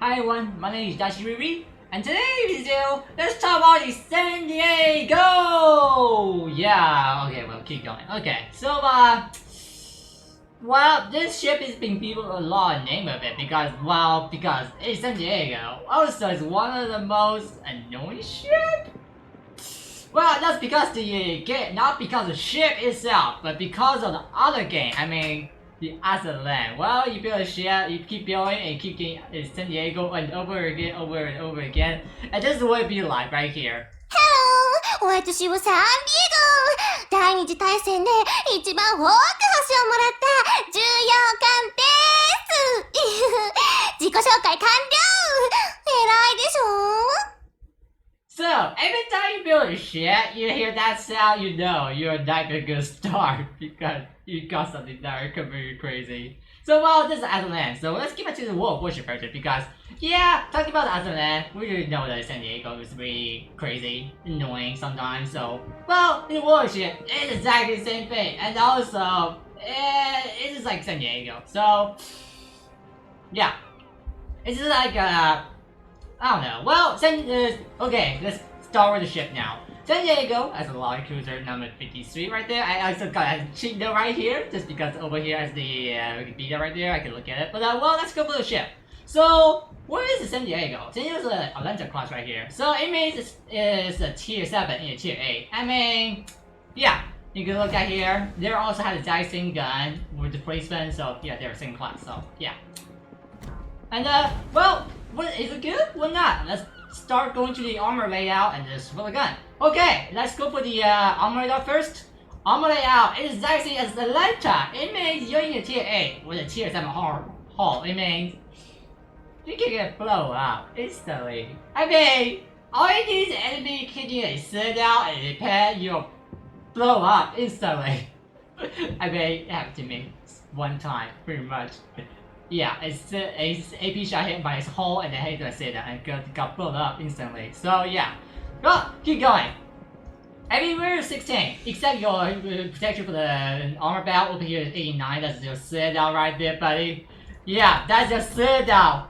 Hi everyone, my name is Dashiriri, and today's video, let's talk about the San Diego! Yeah, okay, we'll keep going. Okay, so well, this ship is being people a lot name of it because it's San Diego. Also, it's one of the most annoying ships. Well, that's because the game, not because the ship itself, but because of the other game. I mean, the Azur land. Well, you build a ship, you keep building, and you keep getting San Diego and over and over again. And this is what it be like right here. Hello! 私はサンディエゴ第二次大戦で一番多く星をもらった重要艦です自己紹介完了偉いでしょ So, every time you build a ship, you hear that sound, you know you're not a good start because you got something that could be crazy. So, well, this is Azur land. So, let's get back to the World Warship version because, yeah, talking about Azur land, we already know that San Diego is really crazy, annoying sometimes. So, well, the Warship is exactly the same thing, and also, it is like San Diego. So, yeah, it's just like I don't know. Well, okay, let's start with the ship now. San Diego has a light cruiser number 53 right there. I also got a sheet note right here, just because over here has the Wikipedia right there. I can look at it. But well, let's go for the ship. So, where is the San Diego? San Diego's an Atlanta class right here. So it means it's a tier 7 and a tier 8. I mean, yeah. You can look at here. They also have the exact same gun with the placement. So yeah, they're the same class. So yeah. And well. What, is it good? Well, not. Let's start going to the armor layout and just roll the gun. Okay, let's go for the armor layout first. Armor layout is exactly as Atlanta. It means you're in a tier 8 with a tier 7 hull. It means you can get blown up instantly. I mean, all you need is enemy hitting a citadel and a pad, you'll blow up instantly. I mean, it happened to me one time, pretty much. Yeah, it's AP shot hit by his hull and then hit the citadel and got blown up instantly. So yeah, well, keep going. Everywhere is 16, except your protection for the armor belt over here is 89. That's your citadel right there, buddy. Yeah, that's your citadel.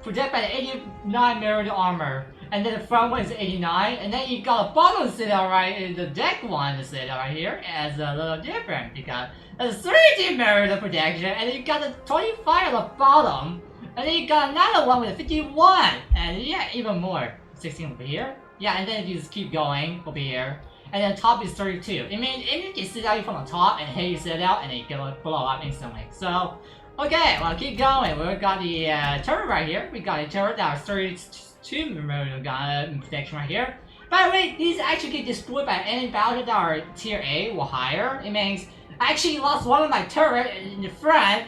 Protected by the 89 mirrored armor, and then the front one is 89, and then you got a bottom citadel right in the deck one, the citadel right here, as a little different because there's 30 mirrored protection, and then you got the 25 at the bottom, and then you got another one with a 51, and yeah, even more. 16 over here. Yeah, and then you just keep going over here, and then top is 32. It means you can sit out from the top and hit your citadel, and then you can blow up instantly. So. Okay, well, keep going. We've got the turret right here. We got a turret that has 32 mirror gun protection right here. By the way, these actually get destroyed by any battle that are tier 8 or higher. It means I actually lost one of my turret in the front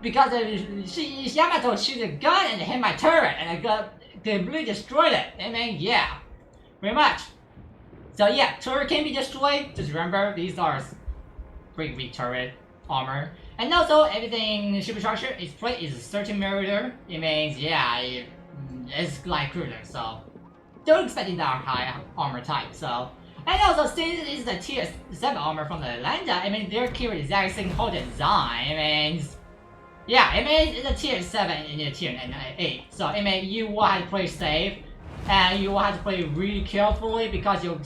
because Yamato shoot a gun and hit my turret and I completely destroyed it. I mean, yeah, pretty much. So yeah, turret can be destroyed. Just remember, these are pretty weak turret armor. And also, everything superstructure is plate is a certain mirror. It means, yeah, it's like cruiser, so don't expect that high armor type. So, and also, since it's the tier 7 armor from the Atlanta, I mean, they're carrying the exact same whole design. It means, yeah, it means it's a tier 7 and a tier 8. So, it means you will have to play safe, and you will have to play really carefully because your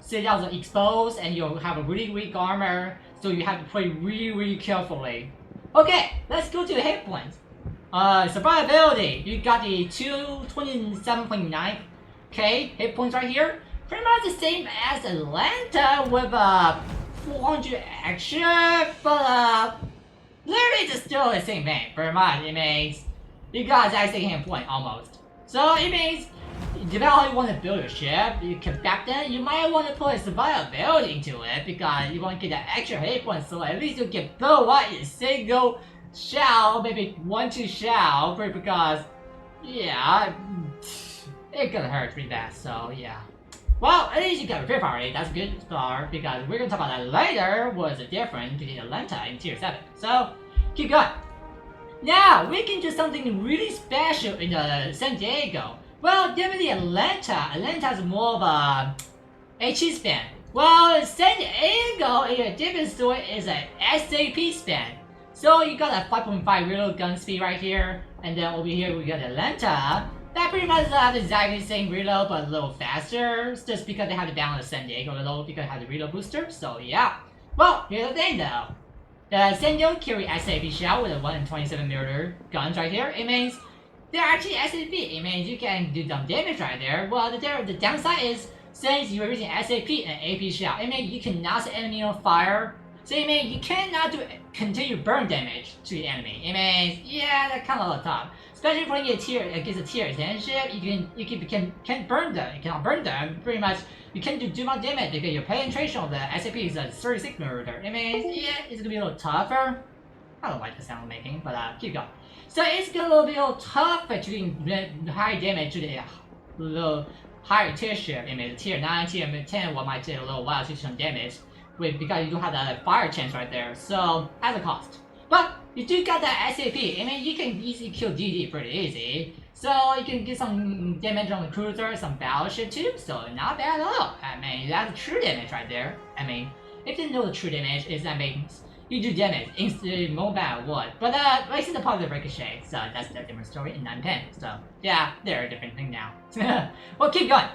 citadels are exposed and you'll have a really weak armor. So you have to play really carefully. Okay, let's go to the hit points. Survivability. You got the 227.9k hit points right here. Pretty much the same as Atlanta with 400 extra, but literally it's still the same thing. Pretty much, it means you got exact same hit point almost. So it means depending on how you want to build your ship, you can back then you might want to put a survivability into it because you want to get that extra hit points so at least you can blow up in a single shell, maybe 1-2 shell, because yeah, it could hurt pretty bad. So yeah. Well, at least you got repair power 8, that's a good start because we're gonna talk about that later. What's the difference between Atlanta and tier 7. So keep going. Now we can do something really special in the San Diego. Well, definitely Atlanta is more of a HE span. Well, San Diego in a different story is an SAP span. So you got a 5.5 reload gun speed right here, and then over here we got Atlanta. That pretty much have exactly the same reload, but a little faster, just because they have to balance San Diego a little because they have the reload booster. So yeah. Well, here's the thing though. The San Diego carry SAP shell with a 127mm guns right here. It means they're actually SAP. It means you can do some damage right there. Well, the downside is since you're using SAP and AP shell, it means you cannot set enemy on fire. So it means you cannot do continue burn damage to the enemy. It means yeah, that's kind of a little tough. Especially putting a tier against a tier 10 ship, you can't burn them. You cannot burn them. Pretty much, you can't do much damage because your penetration of the SAP is a 36mm. It means yeah, it's gonna be a little tougher. I don't like the sound I'm making, but keep going. So it's gonna be a little tougher to do high damage to the little higher tier ship. I mean, the tier 9, tier 10 might take a little while to do some damage because you don't have that fire chance right there. So as a cost. But you do got that SAP. I mean, you can easily kill DD pretty easy. So you can get some damage on the cruiser, some battleship too. So not bad at all. I mean, that's true damage right there. I mean, if you know the true damage is that means you do damage instantly, no matter what. But this is the part of the ricochet. So that's the different story in 910. So yeah, they're a different thing now. Well, keep going.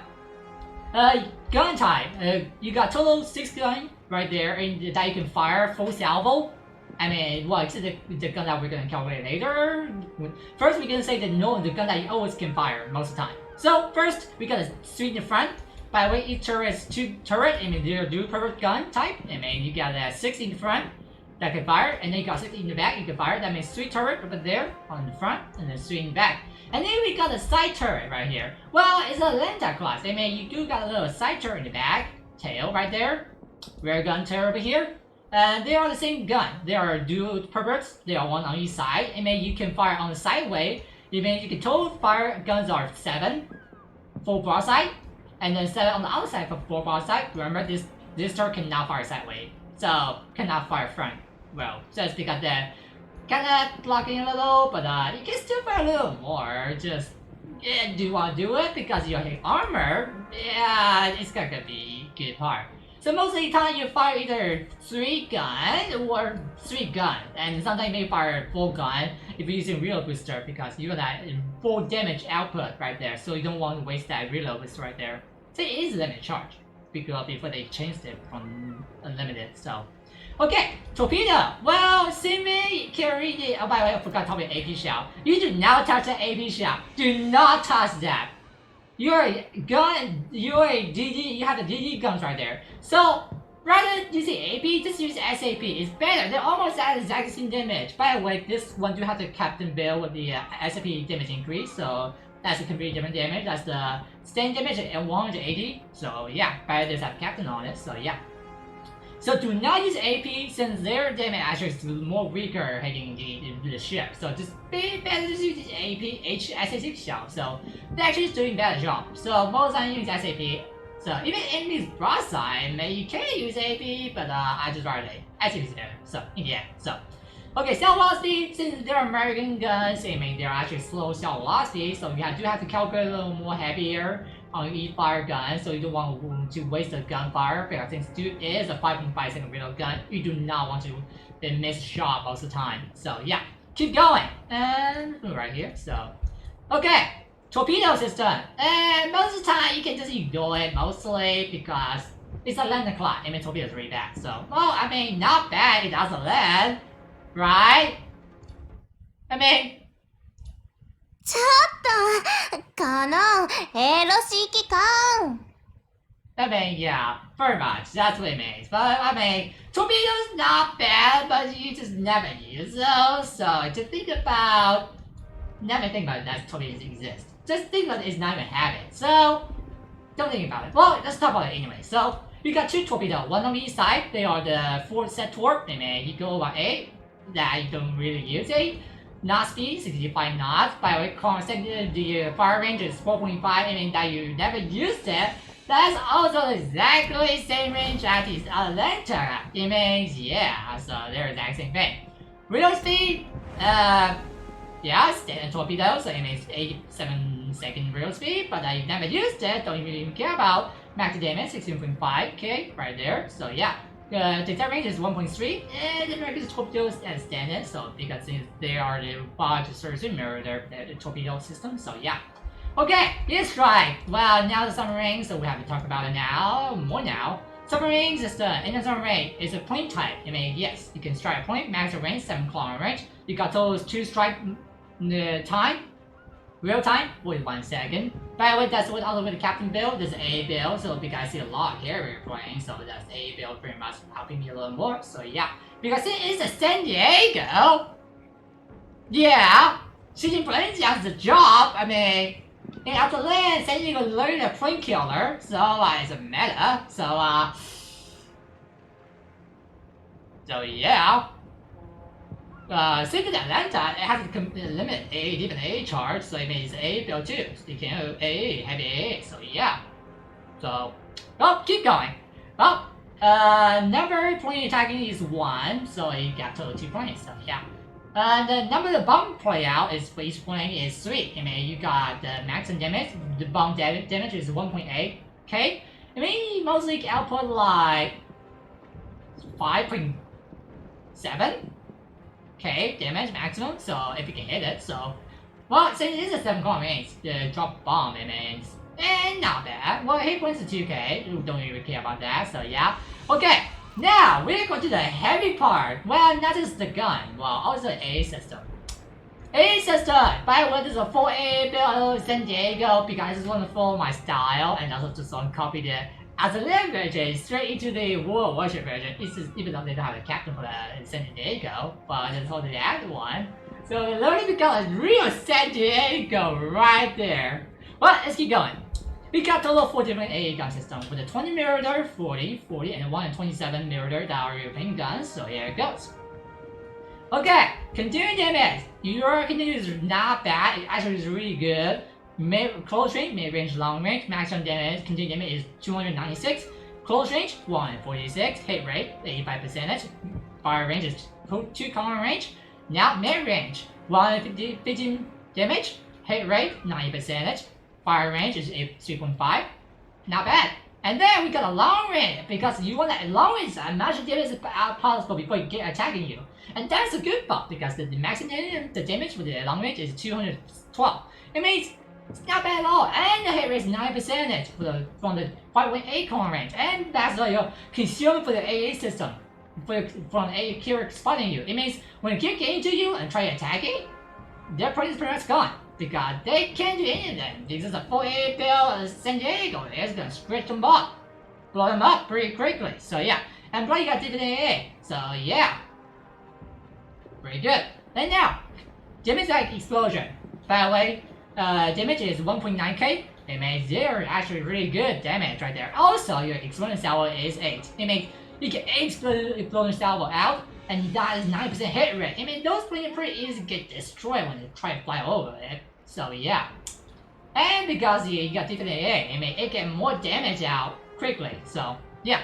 Gun type. You got total 6 gun right there, and that you can fire full salvo. I mean, well, it's the gun that we're gonna calculate later. First, we're gonna say the gun that you always can fire most of the time. So first, we got a suite in the front. By the way, each turret is 2 turret. I mean, they're dual purpose gun type. I mean, you got a 6 in the front that can fire, and then you got 6 in the back you can fire. That means 3 turret over there on the front, and then 3 in the back. And then we got a side turret right here. Well, it's a Lenta class. I mean, you do got a little side turret in the back, tail right there, rear gun turret over here. And they are the same gun. They are dual purpose. They are one on each side. I mean, you can fire on the sideway. I mean, you can total fire guns are 7 full broadside, and then 7 on the other side for full broadside. Remember, this turret cannot fire sideways, so cannot fire front. Well, just because they're kind of blocking a little, but you can still fire a little more. Just yeah, do you want to do it because you have armor? Yeah, it's not gonna be a good part. So most of the time you fire either 3 gun or 3 gun, and sometimes you may fire 4 gun if you're using reload booster because you got that full damage output right there. So you don't want to waste that reload booster right there. So it is a limited charge because before they changed it from unlimited. So okay, torpedo. Well, same carry the. Oh, by the way, I forgot to talk about AP shell. You do not touch the AP shell. Do not touch that. You're a gun, you're a DD, you have the DD guns right there. So, rather than using AP, just use SAP. It's better. They're almost at the exact same damage. By the way, this one do have the Captain Bill with the SAP damage increase. So, that's a completely different damage. That's the same damage at 180. So, yeah, but there's a Captain on it. So, yeah. So do not use AP since their damage actually is more weaker hitting the ship. So just be better to use AP SAP shell. So they're actually doing better job. So most time use SAP. So even enemies broadside, you can use AP, but I just rather SAP is better. So in the end, so okay, cell velocity, since they're American guns, I mean they're actually slow cell velocity, so you do have to calculate a little more heavier on each fire gun, so you don't want to waste the gunfire because since it is a 5.5 second reload gun, you do not want to miss shot most of the time. So yeah, keep going. And right here, so okay, torpedo system. And most of the time you can just ignore it mostly because it's a landing clock. I mean torpedo is really bad. So well, I mean not bad, it doesn't land, right? I mean ちょっと、この、エロ式感。I mean, yeah, very much. That's what it means. But I mean, torpedoes not bad, but you just never use those. So to think about, never think about that torpedoes exist. Just think about it's not even have it. So don't think about it. Well, let's talk about it anyway. So you got 2 torpedoes, one on each side. They are the 4 set torque. I mean, you go about 8. That you don't really use it. Knot speed 65 knots. By the way, the fire range is 4.5. I mean that you never used it. That's also exactly the same range as the Atlanta. It means yeah, so they're the exact same thing. Reload speed, yeah, standard torpedo, so it means 87-second reload speed, but I never used it. Don't even care about max damage 16.5k right there. So yeah, The attack range is 1.3, and the American torpedoes as standard, so because they are the 5 to 33 mirror the torpedo system, so yeah. Okay, air strike. Well, now the submarine, so we have to talk about it now, more now. Submarine system, in the submarine, is a plane type. I mean, yes, you can strike a plane, max range, 7 kilometer range. You got those 2 strike time, real time, 41 second. By the way, that's what also with the captain build, there's A build, so because I see a lot of carrier planes, so that's A build pretty much helping me a little more, so yeah. Because it is a San Diego, yeah, shooting planes has the job, I mean, and after land, San Diego learned a plane killer, so it's a meta, so yeah. Same with Atlanta, it has a limit A, even A charge, so it means A build 2, so you can have A, heavy A, so yeah. So, well, keep going. Well, number plane attacking is 1, so you got total 2 planes, so yeah. The number of bomb play out is for each plane is 3. I mean, you got the maximum damage. The bomb damage is 1.8k. I mean, you mostly can output like 5.7k damage maximum. So if you can hit it, so well, since it is a 7 kilometer range, the drop bomb it means not bad. Well, hit points to 2k. You don't really care about that. So yeah. Okay. Now, we're going to the heavy part. Well, not just the gun, well, also the A system. A system! By the way, this is a full A build of San Diego because I just want to follow my style and also just want to copy the Azur version straight into the Warship version. It's just, even though they don't have a captain for the San Diego, but I just hold the other one. So it literally becomes a real San Diego right there. Well, let's keep going. We got total 4 different AA gun systems with a 20mm, 40, 40, and 127mm that are European guns, so here it goes. Okay, continuing damage. Your continuing is not bad, it actually is really good. Close range, mid range, long range, maximum damage, continuing damage is 296. Close range, 146, hit rate, 85%. Fire range is 2 kilometer range. Now mid range, 115 damage, hit rate, 90%. Fire range is 3.5, not bad. And then we got a long range because you want that long range maximum damage is possible before you get attacking you, and that's a good part because the maximum damage with the long range is 212. It means it's not bad at all, and the hit rate is 9% from the 5.8 kilometer range, and that's what you're consuming for the AA system from AA carrier spotting you. It means when a carrier get into you and try attacking, their point is pretty much gone. Because they can't do any of them. This is a 4A build San Diego. It's gonna stretch them up, blow them up pretty quickly. So yeah, and plus you got different AA. So yeah, pretty good. And now, damage like explosion. By the way, damage is 1.9k. It means they're actually really good damage right there. Also, your explosion salvo is 8. It means you get 8 explosion salvo out. And that is 9% hit rate. I mean, those planes are pretty easy to get destroyed when they try to fly over it. So yeah. And because you got different AA, I mean, it get more damage out quickly. So yeah.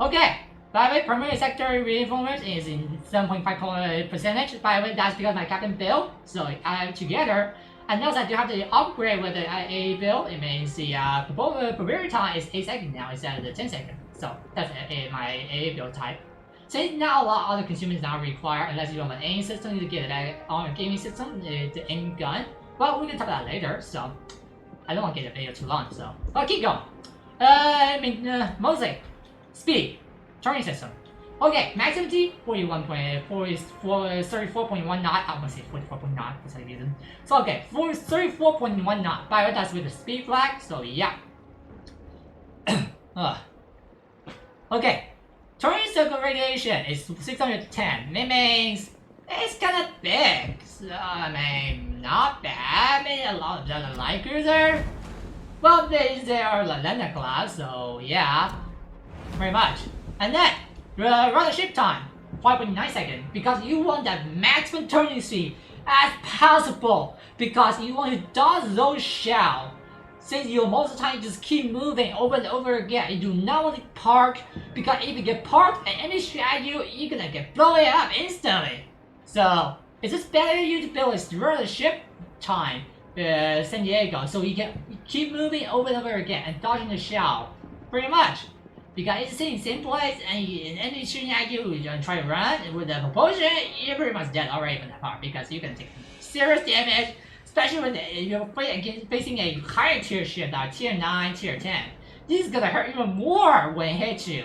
Okay. By the way, primary sector reinforcement is in 7.5%. By the way, that's because my captain build. So I have together. And notice I do have to upgrade with the AA build. It means the probability time is 8 seconds now instead of the 10 seconds. So that's my AA build type. Since not a lot of other consumers now require, unless you don't have an aim system, you get it on a gaming system, the aim gun. Well, we can talk about that later, so I don't want to get the video too long, so I'll keep going. Mostly speed, turning system. Okay, maximum T 34.1 knot. I want to say 44.9 for some reason. So okay, 34.1 knot. By the way, that's with the speed flag. So yeah. Okay. Turning circle radiation is 610. It means it's kind of big. So, I mean, not bad. I mean, a lot of the light cruiser. Well, they are the Lena class, so yeah, pretty much. And then, rudder ship time, 5.9 seconds, because you want that maximum turning speed as possible, because you want to dodge those shells. Since you most of the time just keep moving over and over again, you do not want to park, because if you get parked and any strike you, you're gonna get blown up instantly. So it's just better you to build a rudder ship time, San Diego, so you can keep moving over and over again and dodging the shell, pretty much. Because it's sitting same place and it's shooting at you, you're trying to run with the propulsion, you're pretty much dead already from that part because you can take serious damage, especially when you're facing a higher tier ship like tier 9, tier 10. This is gonna hurt even more when it hits you.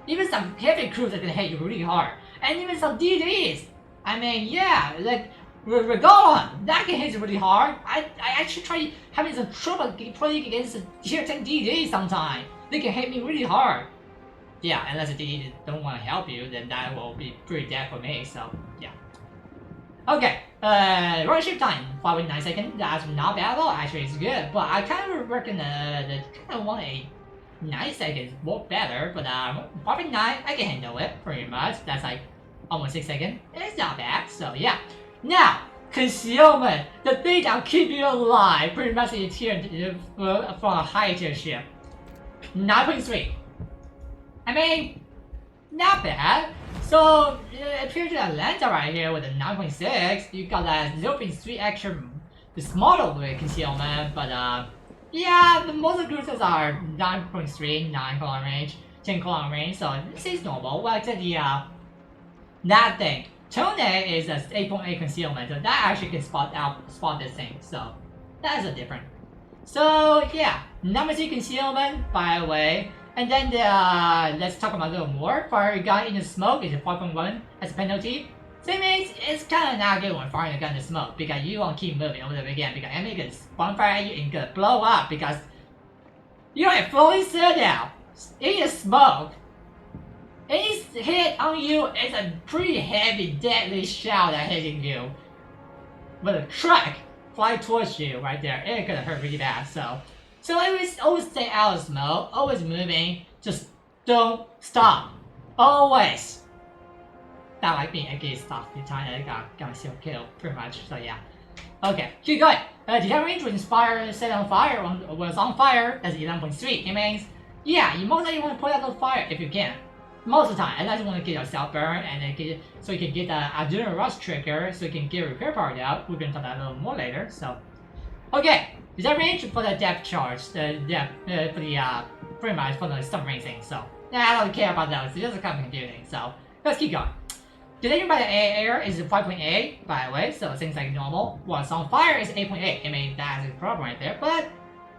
Even some heavy crews are gonna hit you really hard. And even some DDs. I mean, yeah, like Regalon, that can hit you really hard. I actually try having some trouble playing against a tier 10 DD sometimes. They can hit me really hard. Yeah, unless the DD don't want to help you, then that will be pretty dead for me, so yeah. Okay, Warship time, 5.9 seconds. That's not bad at all, actually it's good. But I kind of reckon kind of want a 9 seconds work better, but 5.9, I can handle it pretty much. That's like almost 6 seconds. It's not bad, so yeah. Now, concealment, the thing that will keep you alive, pretty much in tier from a high tier ship. 9.3. I mean, not bad. So, it appears to Atlanta right here with a 9.6. You got that 0.3 extra, the smaller concealment, but yeah, the most of the cruisers are 9.3, 9 kilometer range, 10 kilometer range, so this is normal. Well, except the that thing. Tone is a 8.8 concealment, so that actually can spot this thing. So that is a different. So yeah, number 3 concealment, by the way. And then the let's talk about a little more. Fire a gun in the smoke is a 5.1 as a penalty. So it means it's kind of not good when firing a gun in the smoke because you won't keep moving over and again because enemy can bonfire at you and gonna blow up because you're a fully sit down in the smoke. Any hit on you is a pretty heavy, deadly shell that hitting you. With a truck flying towards you right there, it's gonna hurt really bad. So always stay out of smoke, always moving, just don't stop. Always. Not like me, I get stopped the time I got myself killed, pretty much. So yeah. Okay, keep going. The attack range was inspired, set on fire, was on fire. That's 11.3. It means, yeah, you most likely want to put out the fire if you can. Most of the time, unless you want to get yourself burned and then so you can get the Azur Rush trigger, so you can get a repair part out. We're gonna talk about that a little more later. So, okay, is that range for the depth charge? The depth for the pretty much for the submarine thing. So, yeah, I don't care about those. It's just kind of confusing. So, let's keep going. The danger by the air is 5.8, by the way. So things like normal. What's on fire is 8.8. I mean, that's a problem right there. But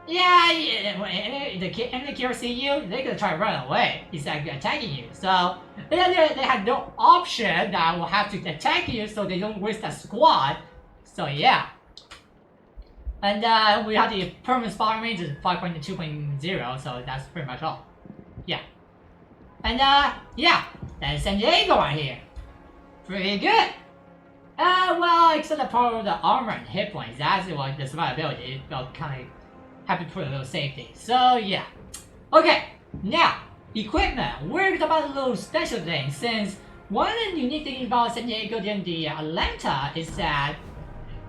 yeah, if the killer see you, they're gonna try to run away instead of attacking you. So they have no option that will have to attack you, so they don't waste a squad. So yeah. And we have the permanent spot range is 5.2.0, so that's pretty much all. Yeah. And yeah, that's San Diego right here. Pretty good. Well, except the part of the armor and hit points, that's what the survivability felt kind of have to put a little safety. So yeah. Okay, now equipment. We're talking about a little special thing since one of the unique things about San Diego and the Atlanta is that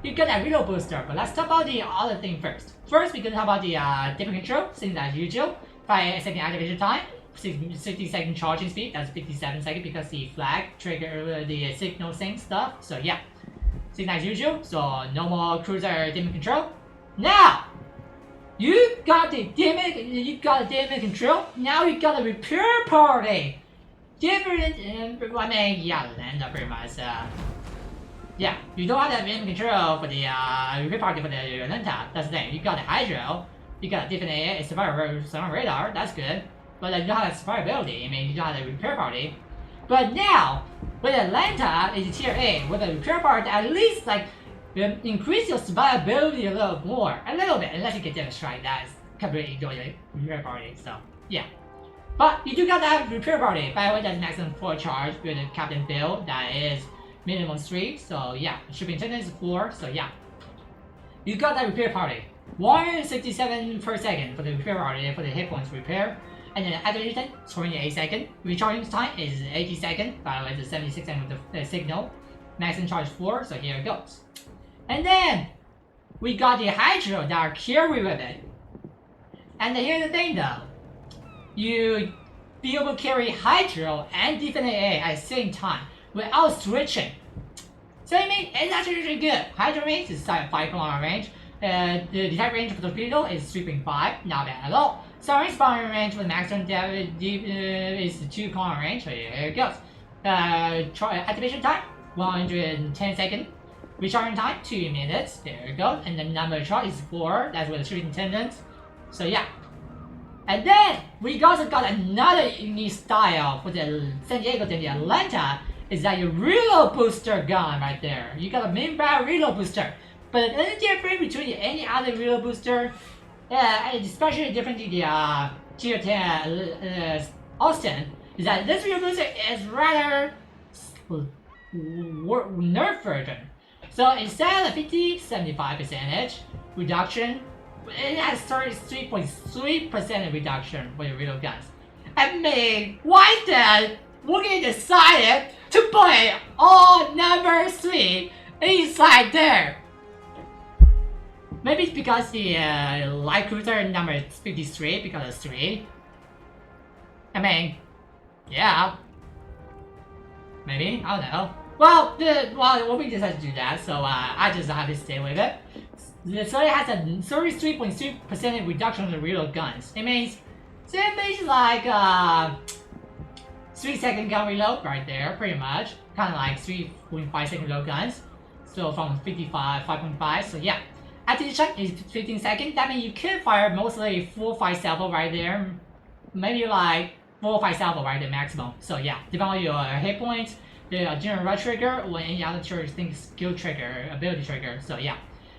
you get a reload booster. But let's talk about the other thing first. First, we're gonna talk about the different control, same as usual. 5 second activation time. 60-second charging speed, that's 57 seconds because the flag trigger the signal thing stuff. So yeah, same as usual. So no more cruiser dimming control. Now you got the dimming control. Now you got the repair party. Different, I mean, yeah, Atlanta pretty much. Yeah, you don't have the dimming control for the repair party for the Atlanta. That's the thing. You got the hydro. You got a different AA, survival radar. That's good. But you don't have survivability, I mean, you don't have the repair party. But now, with Atlanta, it's tier 8, with a repair party, at least like, increase your survivability a little more. A little bit, unless you get damage strike, that's completely ignore your repair party, so, yeah. But you do got that repair party, by the way, that's maximum 4 charge with the captain build, that is minimum 3, so yeah. Shipping attendant is 4, so yeah. You got that repair party. 167 per second for the repair party, for the hit points repair. And then activation, 28 seconds. Recharging time is 80 seconds. By the way, it's 76 seconds with the signal. Maximum charge 4, so here it goes. And then, we got the hydro that are carry with it. And here's the thing though. You be able to carry hydro and defend AA at the same time without switching. So I mean, it's actually really good. Hydro range is 5 km range. The detect range for the torpedo is 3.5, not bad at all. Submarine spawning range with maximum depth is 2 kilometer range. So here it goes. Activation time 110 seconds. Recharging time 2 minutes. There it goes. And the number of charge is 4. That's with the shooting tendons. So yeah. And then we also got another unique style for the San Diego and the Atlanta. Is that your reload booster gun right there? You got a main barrel reload booster. But the only difference between any other reload booster, especially different to the Tier 10 Austin, is that this reload booster is rather nerf version. So instead of 75% reduction, it has 33.3% reduction for your reload guns. I mean, why then we're gonna decide to put all number 3 inside there? Maybe it's because the light cruiser number is 53 because of 3. I mean, yeah. Maybe, I don't know. Well, we decided to do that, so I just have to stay with it. So it has a 33.3% reduction on the reload guns. It means like 3-second gun reload right there, pretty much. Kind of like 3.5-second reload guns. So from 5.5, so yeah. Activation is 15 seconds. That means you can fire mostly 4 or 5 salvo right there. Maybe like 4 or 5 salvo right there maximum. So yeah, depending on your hit points, the general rush trigger, or any other skill trigger, ability trigger. So yeah.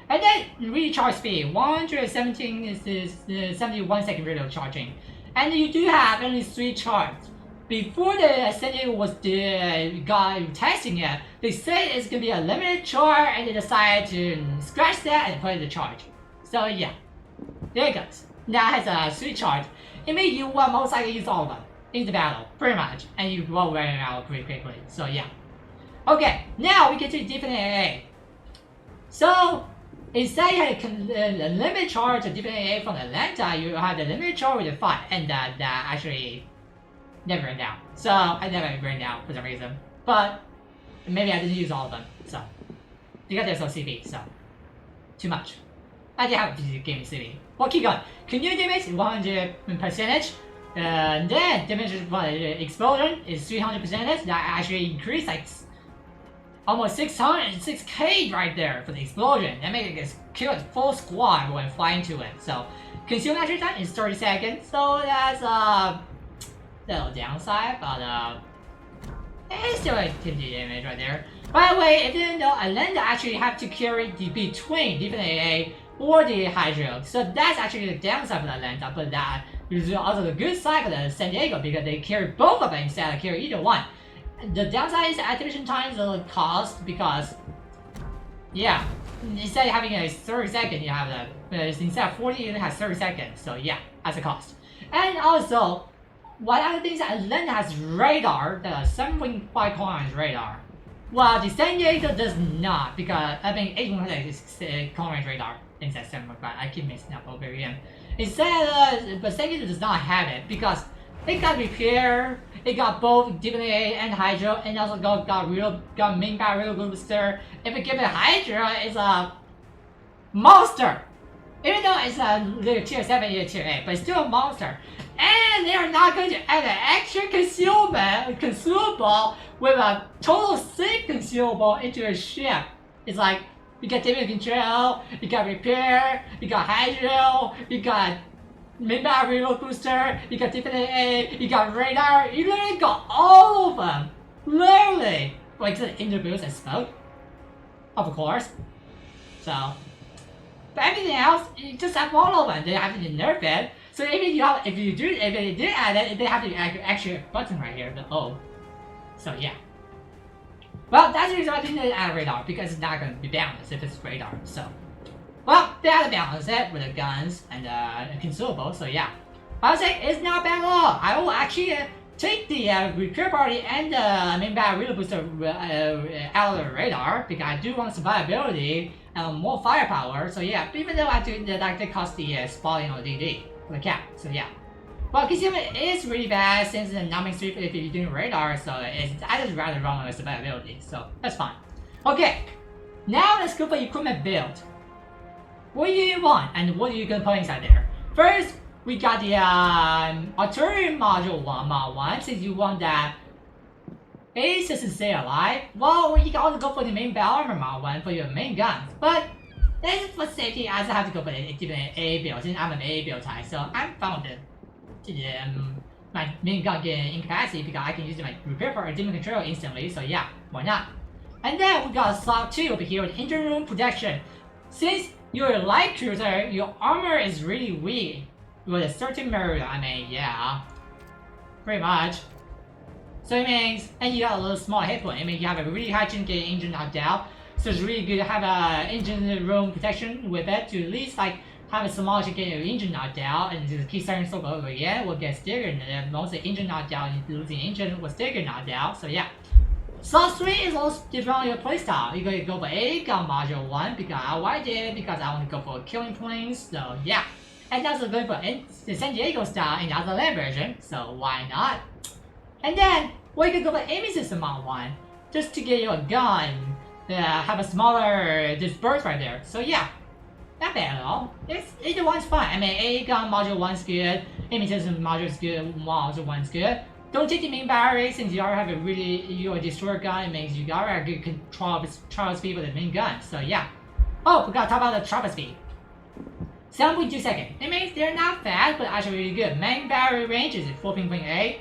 And then recharge speed, 117 is 71 second reload charging. And you do have only 3 charges. Before the San Diego was testing it, they said it's gonna be a limited charge, and they decided to scratch that and put in the charge. So yeah, there it goes. Now it has a 3 charge. It means you will most likely use all of them in the battle, pretty much, and you will wear them out pretty quickly. So yeah. Okay, now we get to different AA. So instead you have a limited charge of different AA from Atlanta, you have the limited charge with the 5, and that actually never ran down. So I never ran down for some reason. But maybe I didn't use all of them. So because there's no CV, so too much. I did have a gaming CV. Well, keep going. Community damage is 100%. And then damage explosion is 300%. That actually increased like almost 6k right there for the explosion. That makes it kill a full squad when flying into it. So consume battery time is 30 seconds. So that's little downside, but it's still a 50 damage right there. By the way, if you didn't know, Atlanta actually have to carry the between different AA or the Hydro. So that's actually the downside for the Atlanta, but that is also the good side for the San Diego because they carry both of them instead of carry either one. The downside is activation time is a little cost because, yeah, instead of having a 30 second, you have instead of 40, it has 30 seconds. So yeah, that's a cost. And also, one other thing is that Atlanta has radar, the 7.5 kilometers radar. Well, the San Diego does not, because I think 8.5 is kilometers radar instead of 7.5. I keep mixing up over again. Instead, but San Diego does not have it because it got repair, it got both different AA and Hydro, and also got main barrel booster. If you give it Hydro, it's a monster. Even though it's a tier 7, tier 8, but it's still a monster. And they are not going to add an extra consumable with a total 6 consumable into a ship. It's like, you got damage control, you got repair, you got Hydro, you got main barrel reload booster, you got different AA, you got radar, you literally got all of them. Literally. Like the interviews and smoke. Of course. So, but everything else, you just have all of them. They have to nerf it. So if they did add it, they have to actually a button right here, the O. So yeah. Well, that's the reason why they didn't add radar, because it's not going to be balanced if it's radar. So, well, they had to balance it with the guns and consumables. So yeah, I would say it's not bad at all. I will actually take the repair party and the main battle reload booster out of the radar because I do want survivability and more firepower. So yeah, even though I do that, did cost the spotting on DD. The cap, so yeah. Well, concealment is really bad since the numbing streak if you're doing radar, so I just rather run on survivability, so that's fine. Okay, now let's go for equipment build. What do you want and what are you gonna put inside there? First, we got the artillery module 1 mod 1. Since you want that A system to stay alive, well, you can also go for the main battle armor mod 1 for your main guns. But this is for safety, I just have to go for the A build since I'm an A build type, so I'm fine with my main gun getting incapacity because I can use my repair for demon control instantly, so yeah, why not? And then we got slot 2 over here with engine room protection. Since you're a light cruiser, your armor is really weak with a certain mirror, I mean, yeah, pretty much. So it means, and you got a little small hit point, I mean, you have a really high chance getting engine knocked out, so it's really good to have a engine room protection with it to at least like have a small chance getting your engine knocked out and just keep starting circle over again, will get staggered, and once the engine knocked out and losing engine will stagger knocked out, so yeah. Slot 3 is also different on your playstyle. You're gonna go for A gun module 1 because I did because I want to go for killing planes, so yeah. And that's going for the San Diego style in the other land version, so why not? And then you can go for aiming system mod 1 just to get your gun have a smaller disperse right there. So yeah, not bad at all. Either one's fine. I mean, A gun module 1's good, aiming system module is good, module 1's good. Don't take the main battery since you already have you're a destroyer gun. It means you already have good travel speed with the main gun. So yeah. Oh, forgot to talk about the travel speed. 7.2 seconds. It means they're not fast, but actually really good. Main battery range is 14.8.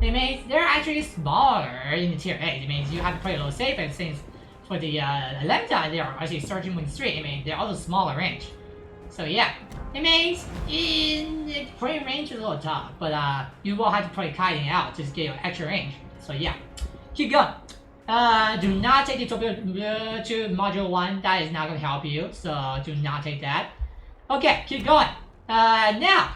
It means they're actually smaller in the tier 8. It means you have to play a little safer since for the Lambda they are actually 13.3. It means they're also smaller range. So yeah. It means in the play range is a little tough, but you will have to play kiting out just to get your extra range. So yeah, keep going. Do not take the torpedo to module 1. That is not going to help you. So do not take that. Okay, keep going. Now,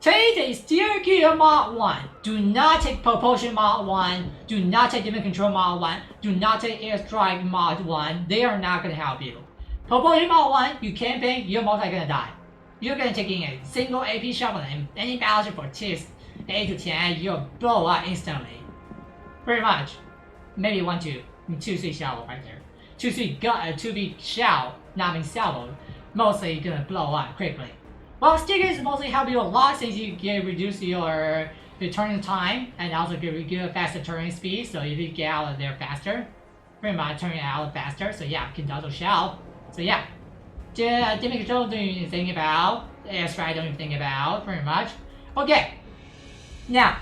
take the steer gear mod 1. Do not take propulsion mod 1. Do not take demon control mod 1. Do not take airstrike mod 1. They are not going to help you. Propulsion mod 1, you camping, you're most likely going to die. You're gonna take in a single AP shot on any battleship for tiers 8 to 10, you'll blow up instantly. Pretty much. Maybe 2-3 shell right there. 2-3 shell, not being salvo, mostly gonna blow up quickly. Well, stickers mostly help you a lot since you can reduce your turning time and also give a faster turning speed, so you can get out of there faster. Pretty much turning out faster, so yeah, can also shell. So yeah. Demon control don't even think about. Airstrike don't even think about, pretty much. Okay. Now,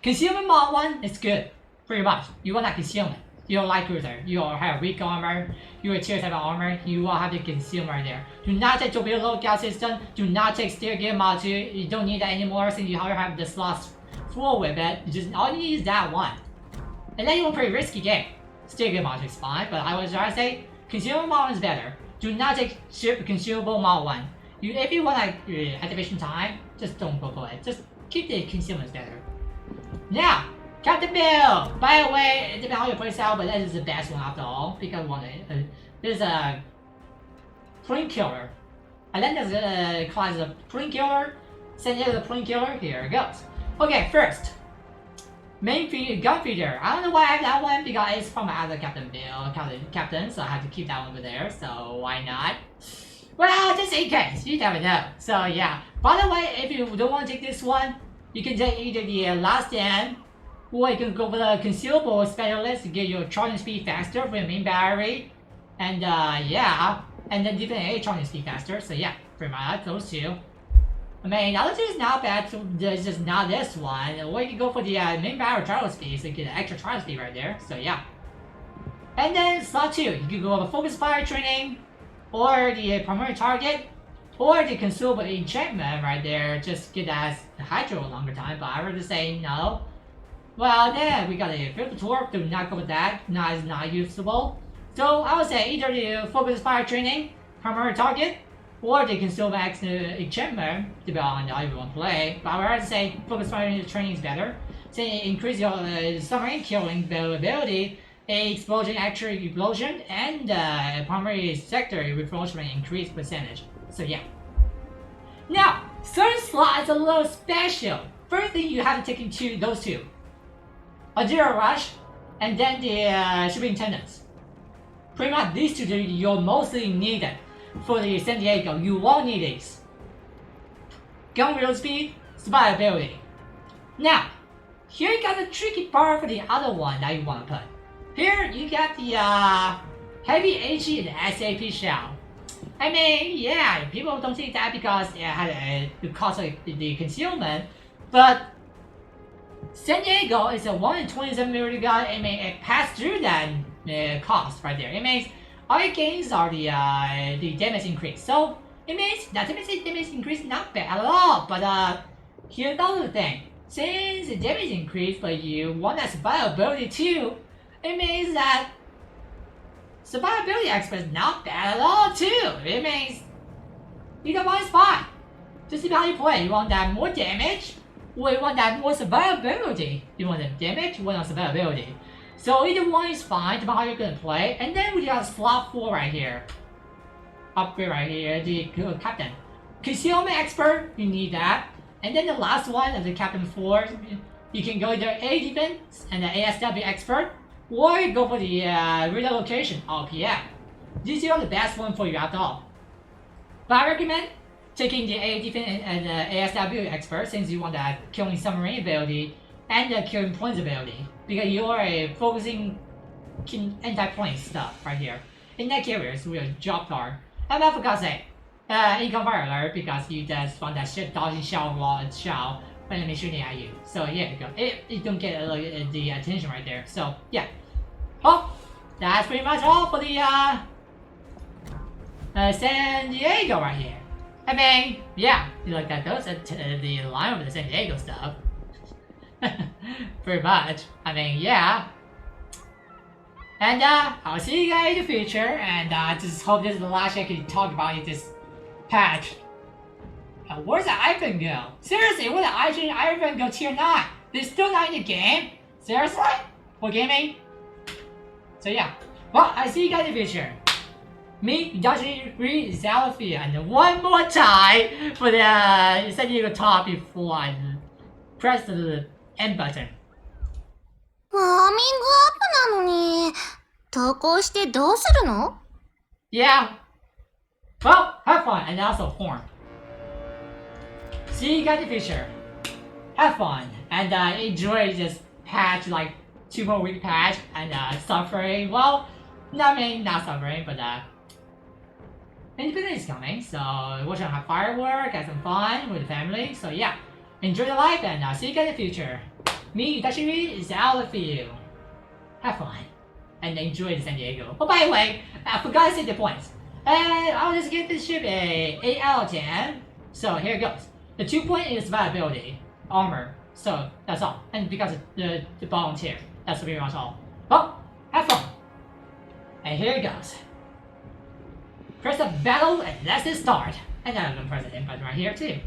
concealment mod 1 is good. Pretty much. You want that concealment. You don't like cruiser. You have weak armor. You're a tier type of armor. You will have the concealment right there. Do not take torpedo lookout system. Do not take steer gear mod 2. You don't need that anymore since you already have the slots full with it. All you need is that one. And then you want a pretty risky game. Steer gear mod 2 is fine, but I would try to say concealment mod 1 is better. Do not take ship consumable mod 1. If you want like activation time, just don't go for it. Just keep the concealments better. Now, Captain Bill! By the way, it depends on your playstyle, but that is the best one after all. Because this is a plane killer. Atlanta's class is a plane killer. San Diego is a plane killer. Here it goes. Okay, first. Main gun feeder. I don't know why I have that one because it's from my other Captain Bill, Captain, so I have to keep that one over there, so why not? Well, just in case, you never know. So yeah. By the way, if you don't want to take this one, you can take either the last stand, or you can go for the concealable specialist to get your charging speed faster for your main battery. And yeah, and then different A charging speed faster, so yeah, pretty much those two. I mean, the other two is not bad, so it's just not this one. Or you can go for the main battery travel speed, so you get an extra travel speed right there, so yeah. And then slot 2, you can go for focus fire training, or the primary target, or the consumable enchantment right there, just get that hydro a longer time, but I would just say no. Well, then we got a filter torp, do not go with that, is not usable. So I would say either the focus fire training, primary target, or they can still max enchantment, depending on how you want to play. But I would rather say focus fire training is better. Say increase your submarine killing ability, explosion, actual explosion, and primary sector reinforcement increase percentage. So yeah. Now, third slot is a little special. First thing you have to take into those two. Azur Rush, and then the superintendents. Pretty much these two you're mostly needed. For the San Diego, you won't need these. gun wheel speed, survivability. Now, here you got the tricky part for the other one that you want to put. Here you got the heavy HE and SAP shell. I mean, yeah, people don't see that because it had the cost of the concealment, but San Diego is a 1 in 27mm gun. I mean, it passed through that cost right there. It means all your gains are the damage increase. So it means that damage increase not bad at all. But here's another thing. Since the damage increase, but you want that survivability too, it means that survivability expert is not bad at all too. It means either one is fine. Just see how you play. You want that more damage, or you want that more survivability. You want the damage, you want the survivability. So either one is fine, depending on how you're gonna play. And then we got slot 4 right here. Upgrade right here, the captain. Concealment expert, you need that. And then the last one of the captain 4, you can go either A defense and the ASW expert, or you go for the radar location RPM. These are the best one for you after all. But I recommend taking the A defense and the ASW expert since you want that killing submarine ability and the killing planes ability, because you are focusing anti-plane stuff right here. In that carriers with a job card. And I forgot to say, income fire alert because you just want that shit dodging shell when enemy shooting at you. So yeah, you go. It don't get the attention right there. So yeah. Well, that's pretty much all for the San Diego right here. I mean, yeah, you like that goes the line of the San Diego stuff. Pretty much. I mean, yeah. And I'll see you guys in the future, and I just hope this is the last I can talk about this patch. Where's the iPhone go? Seriously, where's the iPhone go tier 9? They're still not in the game? Seriously? For gaming? So yeah. Well, I'll see you guys in the future. Me, UYGLZ, Zalafia, and one more time for the San Diego top before I press the end button. ワーミングアップなのに、投稿してどうするの？ Yeah. Well, have fun and also horn. See you guys in the future. Have fun and enjoy this patch, like 2 more week patch and suffering. Well, not suffering, but Independence is coming, so we're gonna have fireworks, have some fun with the family. So yeah, enjoy the life and see you guys in the future. Me, UYGLZ, is out for you. Have fun and enjoy the San Diego. Oh, by the way, I forgot to say the points. I'll just give this ship a 8 out of 10. So here it goes. The 2 point is survivability, armor. So that's all. And because of the volunteer, that's pretty much all. Well, have fun. And here it goes. Press the battle and let's start. And I'm gonna press the end button right here too.